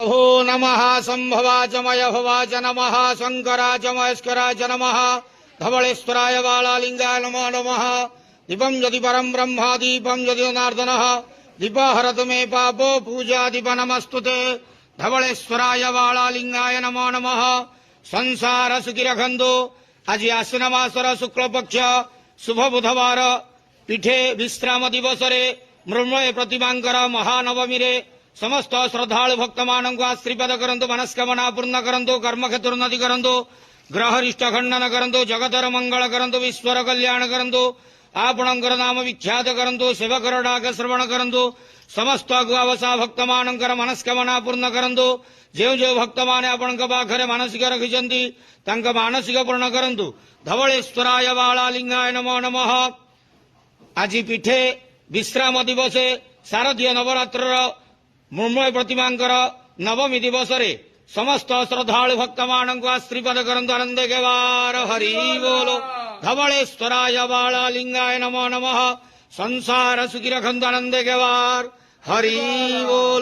ಓ ನಮಃ ಸಂಭವಾಚ ಮಯಭವಾಚ ನಮಃ ಶಂಕರಾಚ ಮಹೇಶ್ವರಾಚ ನಮಃ ಧವಳೇಶ್ವರಾಯ ಬಾಳಾಲಿಂಗಾಯ ನಮೋ ನಮಃ ದೀಪಂ ಯದಿ ಪರಂ ಬ್ರಹ್ಮ ದೀಪಂ ಯದಿ ಜನಾರ್ದನಃ ದೀಪ ಹರತು ಮೇ ಪಾಪೋ ಪೂಜಾ ದೀಪ ನಮಸ್ತುತೆ ಧವಳೇಶ್ವರಾಯ ಬಾಳಾಲಿಂಗಾಯ ನಮೋ ನಮಃ ಸಂಸಾರ ಸುಖಿರಖಂದು ଆଜି ଆଶ୍ୱିନ ମାସର ଶୁକ୍ଳପକ୍ଷ ଶୁଭ ବୁଧବାର ପିଠେ ବିଶ୍ରାମ ଦିବସରେ ମୃଣ୍ମୟ ପ୍ରତିମାଙ୍କର ମହାନବମୀରେ ସମସ୍ତ ଶ୍ରଦ୍ଧାଳୁ ଭକ୍ତମାନଙ୍କୁ ଆଶୀର୍ବାଦ କରନ୍ତୁ, ମନସ୍କାମନା ପୂର୍ଣ୍ଣ କରନ୍ତୁ, କର୍ମକ୍ଷେତ୍ରୋନ୍ନତି କରନ୍ତୁ, ଗ୍ରହରିଷ୍ଟ ଖଣ୍ଡନ କରନ୍ତୁ, ଜଗତର ମଙ୍ଗଳ କରନ୍ତୁ, ବିଶ୍ୱର କଲ୍ୟାଣ କରନ୍ତୁ, ଆପଣଙ୍କର ନାମ ବିଖ୍ୟାତ କରନ୍ତୁ, ସେବକର ଡାକ ଶ୍ରବଣ କରନ୍ତୁ, ସମସ୍ତ ଗୁଆବସା ଭକ୍ତମାନଙ୍କର ମନସ୍କାମନା ପୂର୍ଣ୍ଣ କରନ୍ତୁ। ଯେଉଁ ଯେଉଁ ଭକ୍ତମାନେ ଆପଣଙ୍କ ପାଖରେ ମାନସିକ ରଖିଛନ୍ତି ତାଙ୍କ ମାନସିକ ପୂର୍ଣ୍ଣ କରନ୍ତୁ। ଧବଳେଶ୍ୱରାୟ ବାଳାଲିଙ୍ଗାୟ ନମୋ ନମଃ। ଆଜି ପିଠେ ବିଶ୍ରାମ ଦିବସେ ଶାରଦୀୟ ନବରାତ୍ରର ମୃଣ୍ମୟ ପ୍ରତିମାଙ୍କର ନବମୀ ଦିବସରେ ସମସ୍ତ ଶ୍ରଦ୍ଧାଳୁ ଭକ୍ତମାନଙ୍କୁ ଆଶୀର୍ବାଦ କରନ୍ତୁ। ଆନନ୍ଦ କେବାର ହରି ବୋଲ। ଧବଳେଶ୍ୱରାୟ ବାଳାଲିଙ୍ଗାୟ ନମୋ ନମଃ। ସଂସାର ସୁଖୀ ରଖନ୍ତୁ। ଆନନ୍ଦ କେବାର ହରି ବୋଲ।